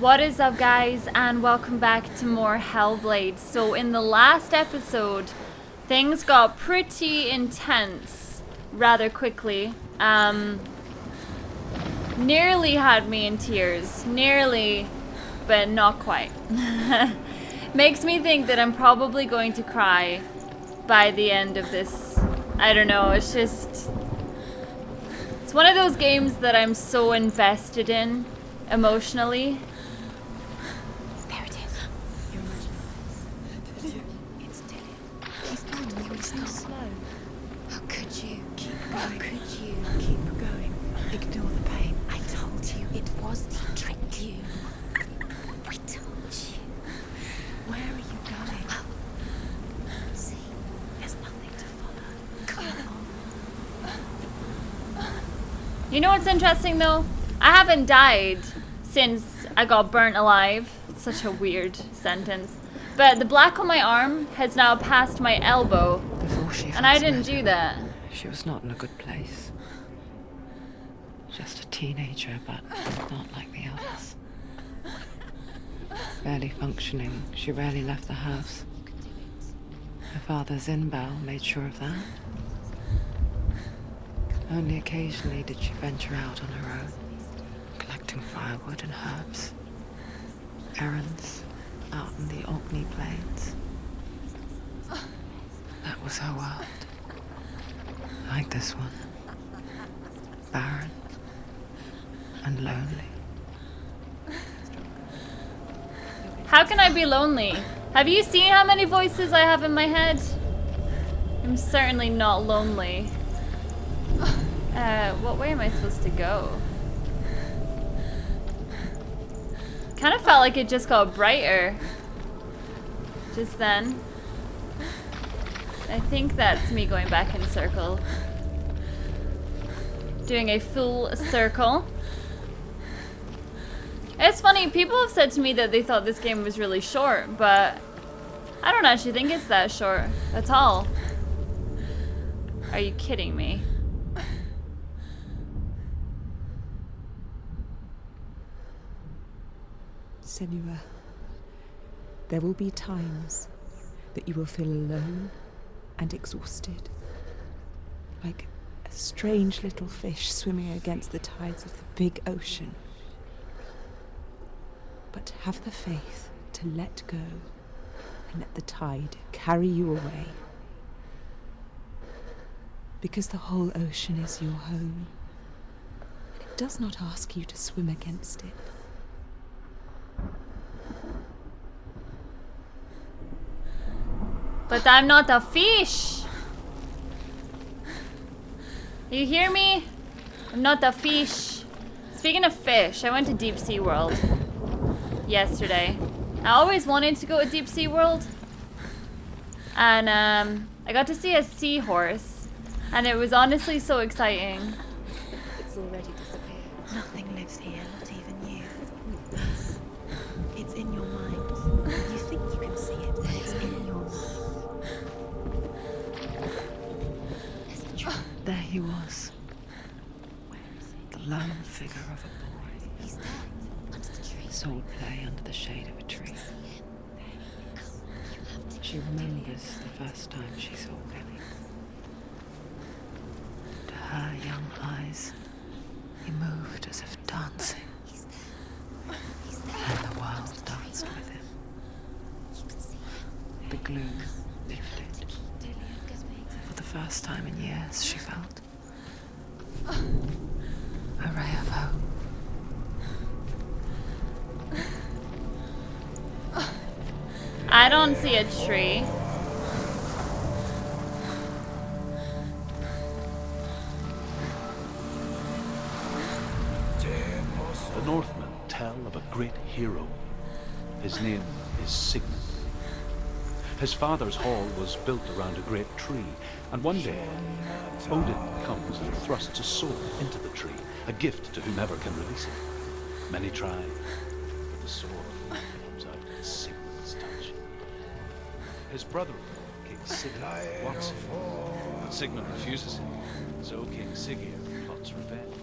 What is up, guys, and welcome back to more Hellblade. So in the last episode, things got pretty intense rather quickly. Nearly had me in tears. Nearly, but not quite. Makes me think that I'm probably going to cry by the end of this. I don't know, it's just... It's one of those games that I'm so invested in emotionally. You know what's interesting though? I haven't died since I got burnt alive. It's such a weird sentence. But the black on my arm has now passed my elbow. Before she and I didn't do that. She was not in a good place. Just a teenager, but not like the others. Barely functioning, she rarely left the house. Her father's in-bell made sure of that. Only occasionally did she venture out on her own, collecting firewood and herbs. Errands out in the Orkney Plains. That was her world. Like this one. Barren and lonely. How can I be lonely? Have you seen how many voices I have in my head? I'm certainly not lonely. What way am I supposed to go? Kind of felt like it just got brighter just then. I think that's me going back in a circle. Doing a full circle. It's funny, people have said to me that they thought this game was really short, but I don't actually think it's that short at all. Are you kidding me? Senua, there will be times that you will feel alone and exhausted, like a strange little fish swimming against the tides of the big ocean. But have the faith to let go and let the tide carry you away. Because the whole ocean is your home, and it does not ask you to swim against it. But I'm not a fish. You hear me? I'm not a fish. Speaking of fish, I went to Deep Sea World yesterday. I always wanted to go to Deep Sea World. And I got to see a seahorse. And it was honestly so exciting. It's already disappeared. Nothing lives here, not even you. It's in your mind. You think you can see it, but it's in your mind. There he was. The lone figure of a boy. He's there, under the tree. Soul play under the shade of a tree. She remembers the first time she saw him. To her young eyes, he moved as if dancing. And the world danced with him. The gloom lifted. For the first time in years, she felt a ray of hope. I don't see a tree. The Northmen tell of a great hero. His name is Sigmund. His father's hall was built around a great tree, and one day Odin comes and thrusts a sword into the tree, a gift to whomever can release it. Many try, but the sword comes out in Sigmund's touch. His brother-in-law, King Sigurd, wants him, but Sigmund refuses him, so King Sigurd plots revenge.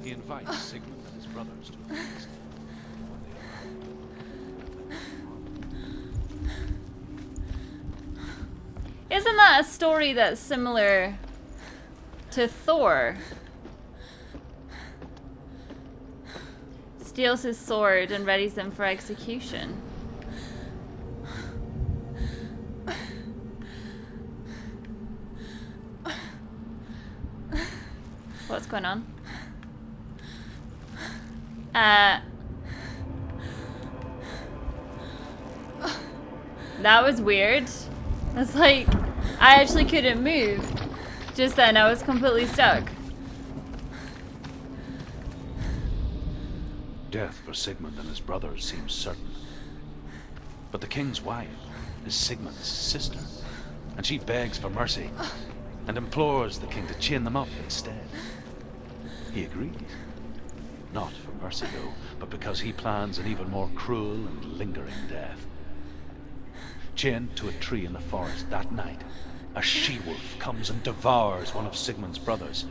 He invites Sigmund and his brothers to a feast. When they arrive, Isn't that a story that's similar to Thor? Steals his sword and readies him for execution. What's going on? That was weird. It's like, I actually couldn't move. Just then, I was completely stuck. Death for Sigmund and his brothers seems certain. But the king's wife is Sigmund's sister, and she begs for mercy and implores the king to chain them up instead. He agrees. Not for mercy, though, but because he plans an even more cruel and lingering death. Chained to a tree in the forest that night, a she-wolf comes and devours one of Sigmund's brothers.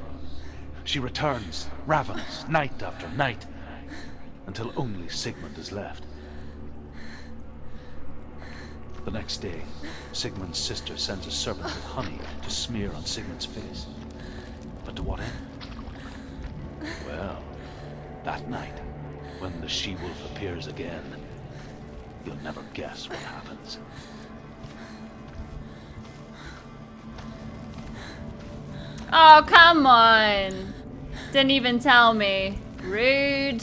She returns, ravens, night after night, until only Sigmund is left. The next day, Sigmund's sister sends a serpent with honey to smear on Sigmund's face. But to what end? Well, that night, when the she-wolf appears again, you'll never guess what happens. Oh, come on! Didn't even tell me. Rude.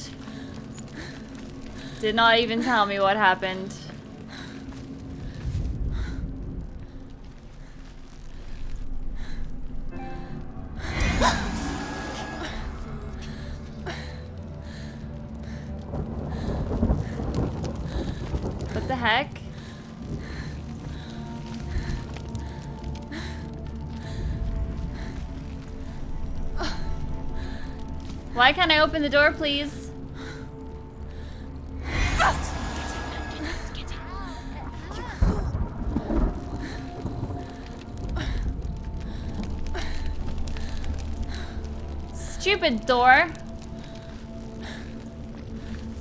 Did not even tell me what happened. What the heck? Why can't I open the door, please? Stupid door.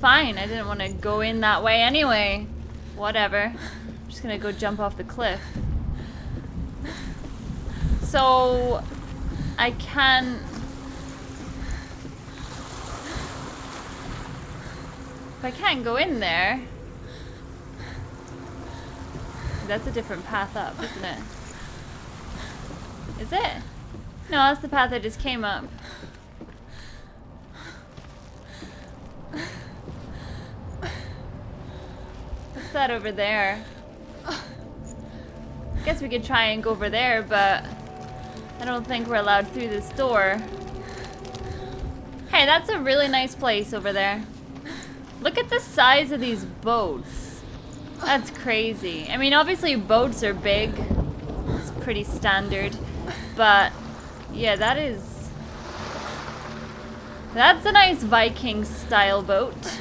Fine, I didn't want to go in that way anyway. Whatever. I'm just gonna go jump off the cliff. So I can... If I can't go in there... That's a different path up, isn't it? Is it? No, that's the path I just came up. What's that over there? Guess we could try and go over there, but I don't think we're allowed through this door. Hey, that's a really nice place over there. Look at the size of these boats. That's crazy. I mean, obviously boats are big. It's pretty standard. But, yeah, that's a nice Viking-style boat.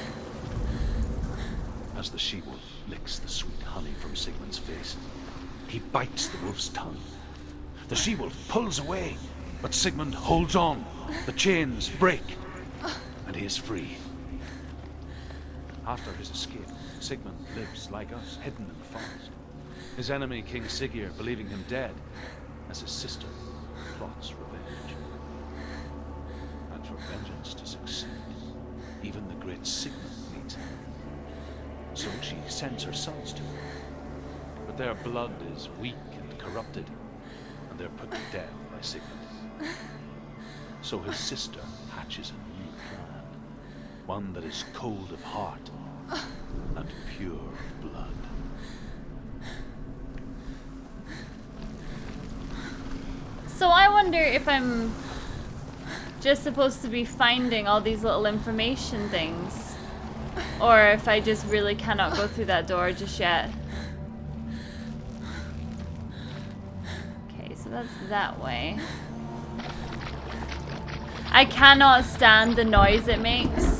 As the she-wolf licks the sweet honey from Sigmund's face, he bites the wolf's tongue. The she-wolf pulls away, but Sigmund holds on. The chains break, and he is free. After his escape, Sigmund lives like us, hidden in the forest. His enemy, King Siggeir, believing him dead, as his sister plots revenge. And for vengeance to succeed, even the great Sigmund needs him. So she sends her sons to him. But their blood is weak and corrupted, and they're put to death by Sigmund. So his sister hatches a new plan, one that is cold of heart and pure of blood. So I wonder if I'm just supposed to be finding all these little information things, or if I just really cannot go through that door just yet. Okay, so that's that way. I cannot stand the noise it makes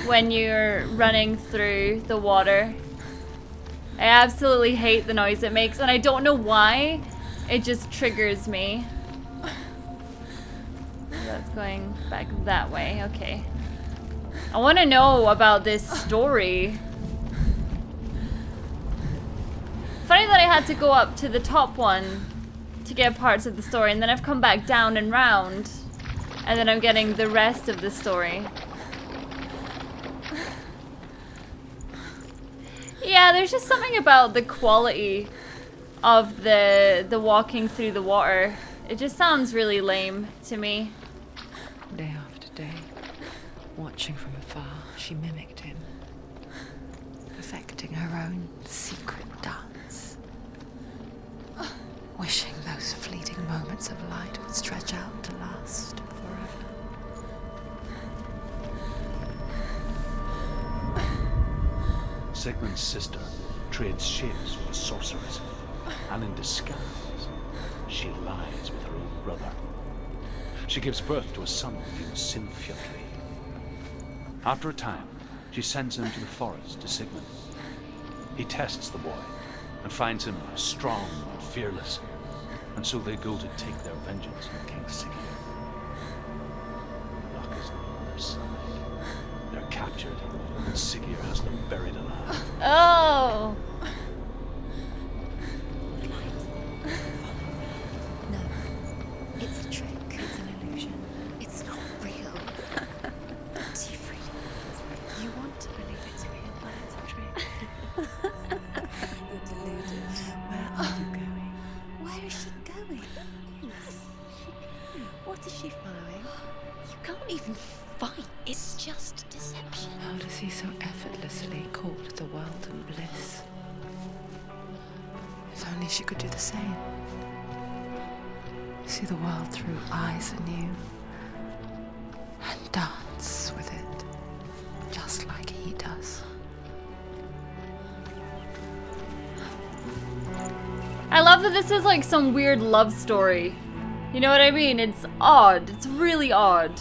when you're running through the water. I absolutely hate the noise it makes, and I don't know why. It just triggers me. So that's going back that way. Okay. I want to know about this story. Funny that I had to go up to the top one to get parts of the story, and then I've come back down and round, and then I'm getting the rest of the story. Yeah, there's just something about the quality of the walking through the water. It just sounds really lame to me. Day after day, watching from afar, she mimicked him, perfecting her own secret dance, wishing those fleeting moments of light would stretch out to last forever. Sigmund's sister trades shapes with a sorceress, and in disguise, she lies with her own brother. She gives birth to a son named Sinfjotli. After a time, she sends him to the forest to Sigmund. He tests the boy and finds him strong and fearless, and so they go to take their vengeance on King Sigurd. Luck is not on their side. They're captured, and Sigurd has them buried alive. Oh! No, it's a trick. It's an illusion. It's not real. Siegfried, you want to believe it's real, but it's a trick. You're deluded. Where are you going? Where is she going? What is she following? You can't even fight. It's just deception. How does he so effortlessly court the world and bliss? If only she could do the same. See the world through eyes anew and dance with it, just like he does. I love that this is like some weird love story. You know what I mean? It's odd. It's really odd.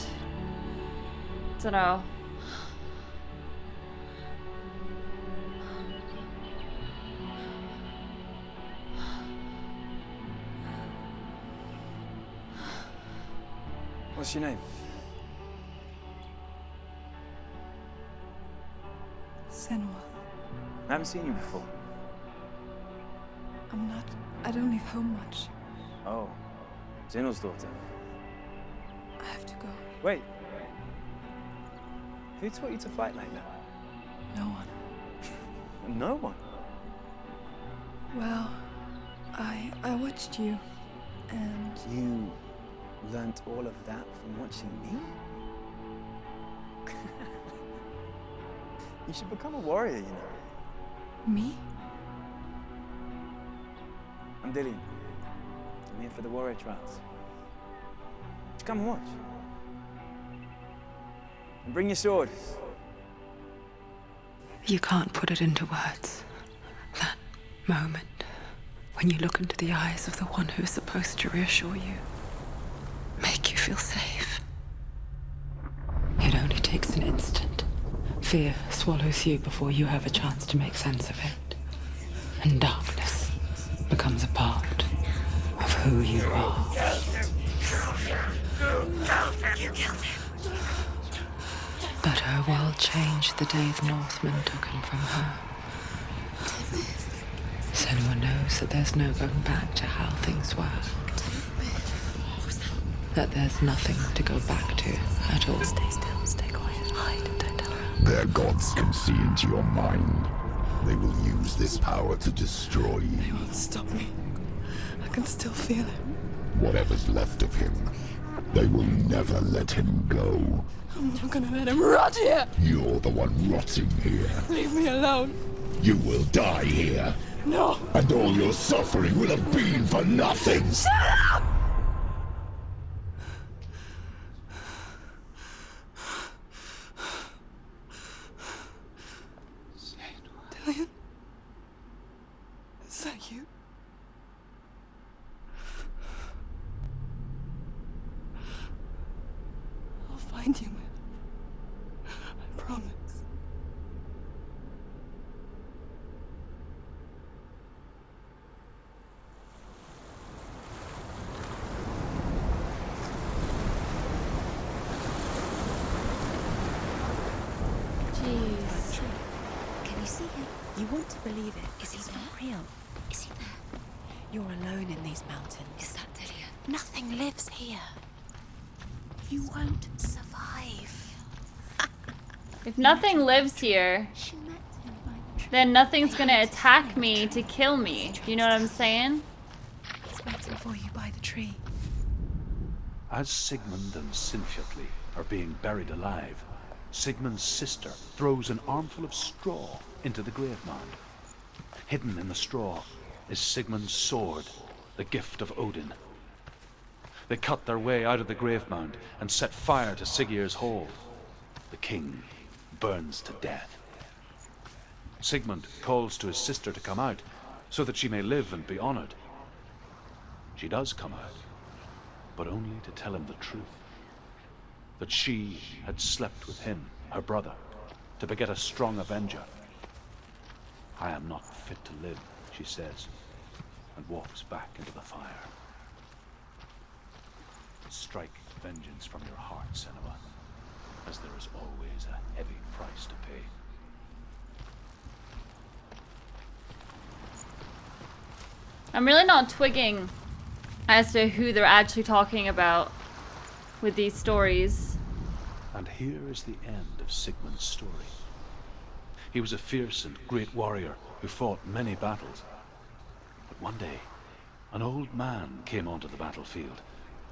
Dunno. What's your name? Senua. I haven't seen you before. I don't leave home much. Oh, Zeno's daughter. I have to go. Wait. Who taught you to fight like that? No one. No one. Well, I watched you, and You learnt all of that from watching me? You should become a warrior, you know. me? I'm Dillian. I'm here for the warrior trials. Just come and watch. And bring your sword. You can't put it into words. That moment when you look into the eyes of the one who is supposed to reassure you, make you feel safe. It only takes an instant. Fear swallows you before you have a chance to make sense of it. And darkness becomes a part of who you are. But her world changed the day the Northmen took him from her. Senua knows that there's no going back to how things were. That there's nothing to go back to at all. Stay still, stay quiet, hide, don't tell her. Their gods can see into your mind. They will use this power to destroy They you. won't stop me. I can still feel it. Whatever's left of him, they will never let him go. I'm not gonna let him rot here. You're the one rotting here. Leave me alone. You will die here, No. and all your suffering will have been for nothing. Dillian? Is that you? I'll find you, man. I promise. Jeez. Can you see him? You want to believe it, is it's not real. Is he there? You're alone in these mountains. Is that Delia? Nothing lives here. You won't survive. If nothing lives here, She met him by the tree. then nothing's They gonna had to attack swim me to kill me. You know what I'm saying? He's waiting for you by the tree. As Sigmund and Sinfjotli are being buried alive, Sigmund's sister throws an armful of straw into the grave mound. Hidden in the straw is Sigmund's sword, the gift of Odin. They cut their way out of the grave mound and set fire to Siggeir's hall. The king burns to death. Sigmund calls to his sister to come out so that she may live and be honored. She does come out, but only to tell him the truth. That she had slept with him, her brother, to beget a strong avenger. I am not fit to live, she says, and walks back into the fire. Strike vengeance from your heart, Senua, as there is always a heavy price to pay. I'm really not twigging as to who they're actually talking about with these stories. And here is the end of Sigmund's story. He was a fierce and great warrior who fought many battles. But one day, an old man came onto the battlefield.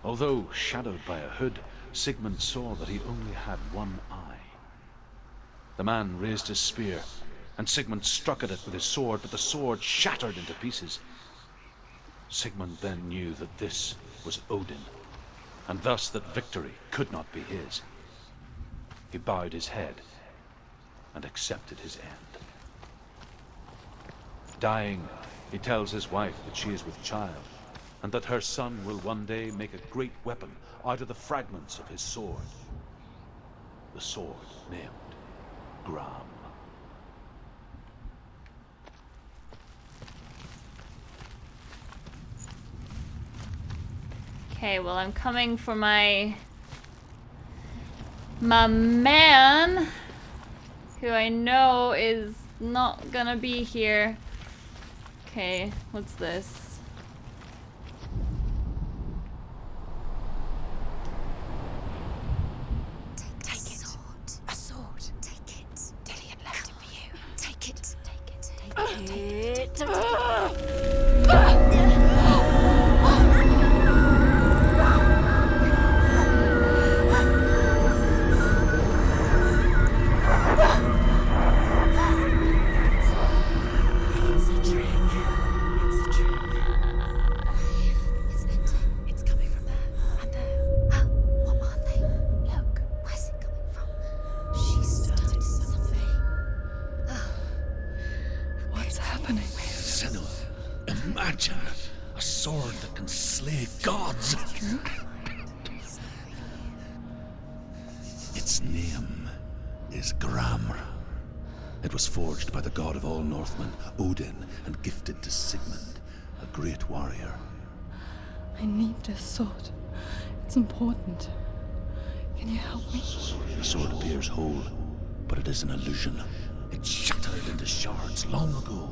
Although shadowed by a hood, Sigmund saw that he only had one eye. The man raised his spear, and Sigmund struck at it with his sword, but the sword shattered into pieces. Sigmund then knew that this was Odin, and thus that victory could not be his. He bowed his head and accepted his end. Dying, he tells his wife that she is with child, and that her son will one day make a great weapon out of the fragments of his sword. The sword named Gram. Okay, well, I'm coming for my man, who I know is not gonna be here. Okay, what's this? Take it. A sword. Take it. Dilly had left it for you. Take it. Take it. Take it. Imagine a sword that can slay gods. Its name is Gramr. It was forged by the god of all Northmen, Odin, and gifted to Sigmund, a great warrior. I need this sword. It's important. Can you help me? The sword appears whole, but it is an illusion. It shattered into shards long ago.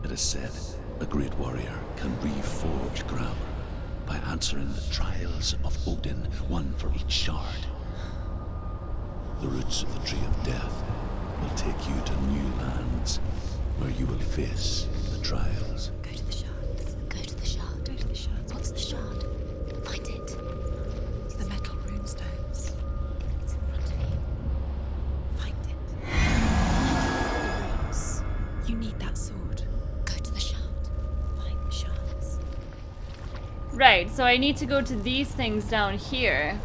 It is said a great warrior can reforge Gramr by answering the trials of Odin, one for each shard. The roots of the Tree of Death will take you to new lands, where you will face the trials. Go to the shard. Go to the shard. Go to the shard. What's the shard? Find it. It's the metal runestones. It's in front of you. Find it. The runes. You need that sword. Go to the shard. Find the shards. Right, so I need to go to these things down here.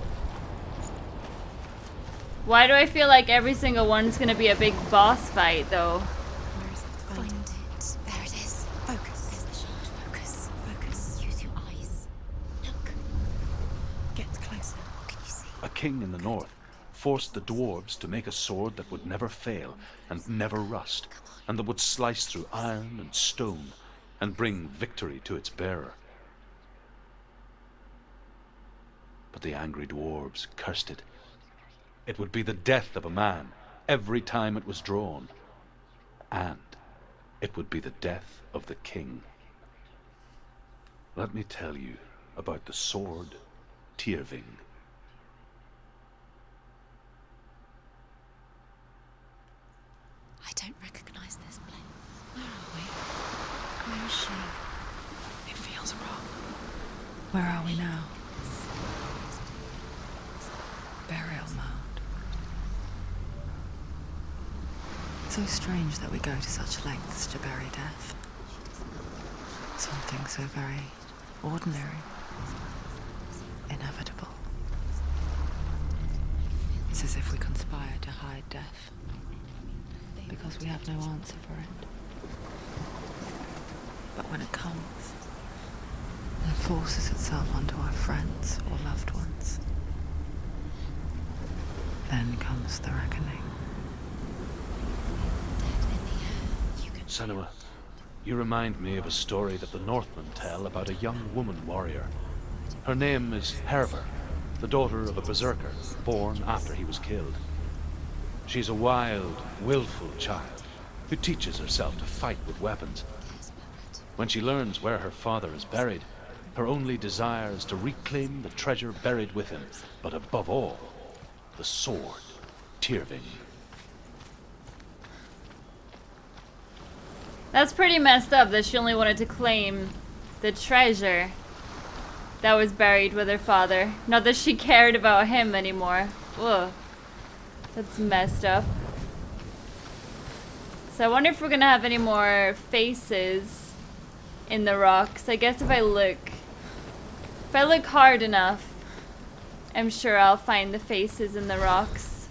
Why do I feel like every single one's gonna be a big boss fight, though? Where is it? Find it. There it is. Focus. There's the shard. Focus. Focus. Use your eyes. Look. Get closer. What can you see? A king in the north forced the dwarves to make a sword that would never fail and never rust, and that would slice through iron and stone and bring victory to its bearer. But the angry dwarves cursed it. It would be the death of a man every time it was drawn. And it would be the death of the king. Let me tell you about the sword Tyrving. I don't recognize this place. Where are we? Where is she? It feels wrong. Where are we now? Burial mound. So strange that we go to such lengths to bury death. Something so very ordinary, inevitable. It's as if we conspire to hide death, because we have no answer for it. But when it comes, it forces itself onto our friends or loved ones. Then comes the reckoning. Senua, you remind me of a story that the Northmen tell about a young woman warrior. Her name is Herver, the daughter of a berserker, born after he was killed. She's a wild, willful child who teaches herself to fight with weapons. When she learns where her father is buried, her only desire is to reclaim the treasure buried with him, but above all, the sword, Tyrving. That's pretty messed up that she only wanted to claim the treasure that was buried with her father. Not that she cared about him anymore. Ugh. That's messed up. So I wonder if we're gonna have any more faces in the rocks. I guess if I look hard enough, I'm sure I'll find the faces in the rocks.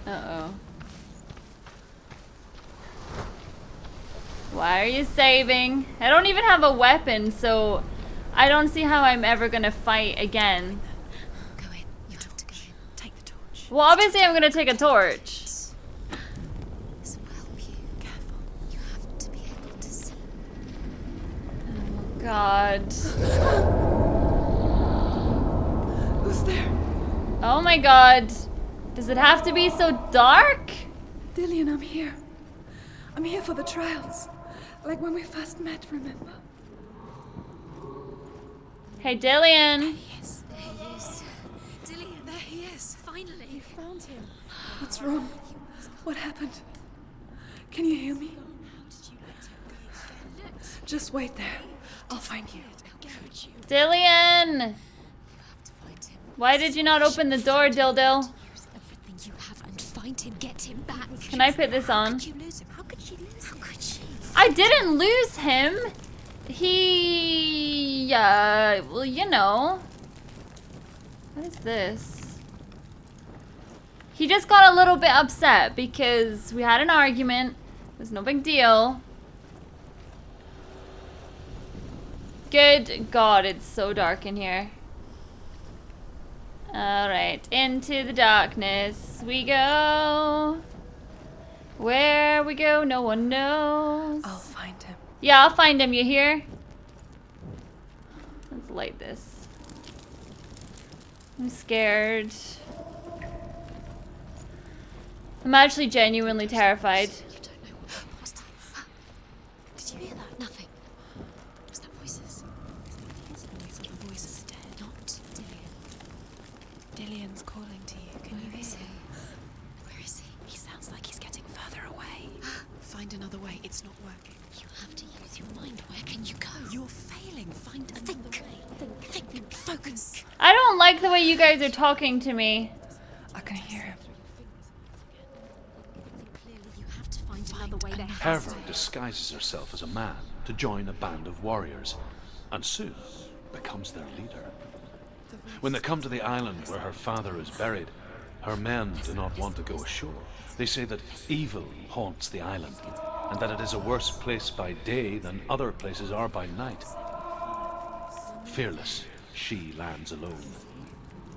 Uh-oh. Why are you saving? I don't even have a weapon, so I don't see how I'm ever gonna fight again. Go in. You have to go in. Take the torch. Well, obviously I'm gonna take a torch. This will help you. Careful. You have to be able to see. Oh, God. Who's there? Oh my God. Does it have to be so dark? Dillian, I'm here. I'm here for the trials. Like when we first met, remember? Hey, Dillian. Yes, there he is. Dillian, there he is. Finally. You found him. What's wrong? What happened? Can you hear me? Just wait there. I'll find you. Dillian. Why did you not open the door, Dildil? Use everything you have and find him. Get him back. Can I put this on? How could you lose him? How could she lose him? How could she? I didn't lose him. He, well, you know. What is this? He just got a little bit upset because we had an argument. It was no big deal. Good God, it's so dark in here. Alright, into the darkness we go. Where we go, no one knows. I'll find him. Yeah, I'll find him, you hear? Let's light this. I'm scared. I'm actually genuinely terrified. You don't know what was that. Did you hear that? Nothing. Was that voices? It's the voice of a voice is dead. Not Dillian. Dillian's calling to you. Can you Where is hear he? him? Where is he? He sounds like he's getting further away. Find another way. It's not working. You have to use your mind. Where can you go? You're failing. Find another way. Think. Focus. I don't like the way you guys are talking to me. I can hear him. Clearly, you have to find another way. There has Herver to be. disguises herself as a man to join a band of warriors, and soon becomes their leader. When they come to the island where her father is buried, her men do not want to go ashore. They say that evil haunts the island, and that it is a worse place by day than other places are by night. Fearless, she lands alone.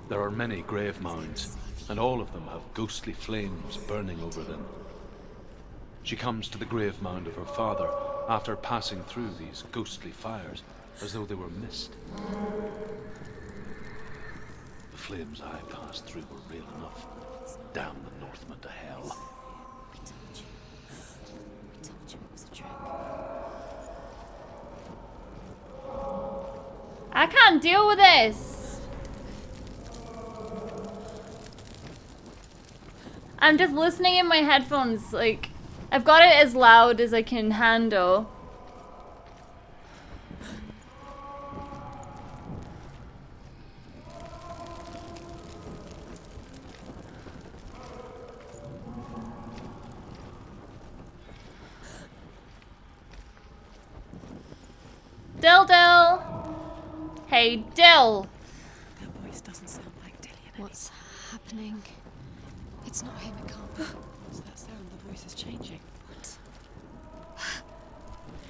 There are many grave mounds, and all of them have ghostly flames burning over them. She comes to the grave mound of her father after passing through these ghostly fires, as though they were mist. The flames I passed through were real enough. Damn the Northmen to hell. can't deal with this. I'm just listening in my headphones, like, I've got it as loud as I can handle. Dill! Hey, Dill! That voice doesn't sound like Dillian. What's happening? It's not him, it can't be. What's that sound? The voice is changing. What?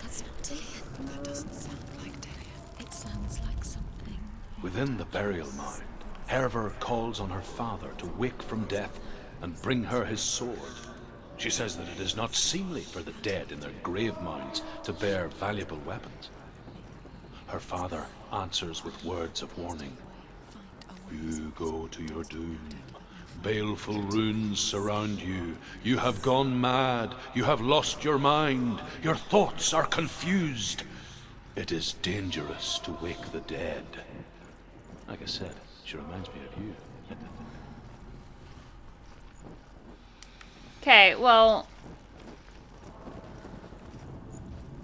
That's not Dillian. That doesn't sound like Dillian. It sounds like something. Within the burial mound, Herver calls on her father to wake from death and bring her his sword. She says that it is not seemly for the dead in their grave mounds to bear valuable weapons. Her father answers with words of warning. You go to your doom. Baleful runes surround you. You have gone mad. You have lost your mind. Your thoughts are confused. It is dangerous to wake the dead. Like I said, she reminds me of you. Okay, well...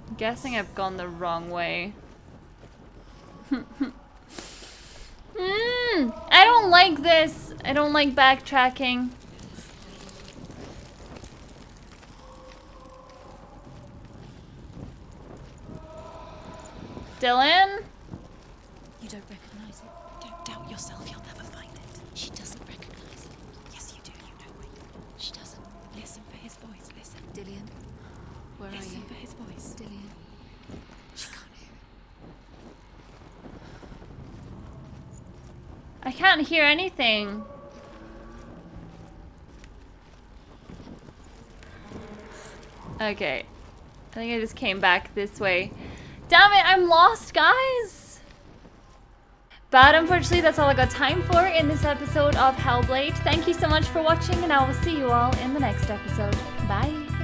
I'm guessing I've gone the wrong way. I don't like this. I don't like backtracking. Dylan? You don't recognize it? Don't doubt yourself, you'll never find it. She doesn't recognize it. Yes, you do, you know it. She doesn't. Listen for his voice, listen. Dillian, where Listen are you? for his voice. Dillian. She can't hear. I can't hear anything. Okay. I think I just came back this way. Damn it, I'm lost, guys! But unfortunately, that's all I got time for in this episode of Hellblade. Thank you so much for watching, and I will see you all in the next episode. Bye!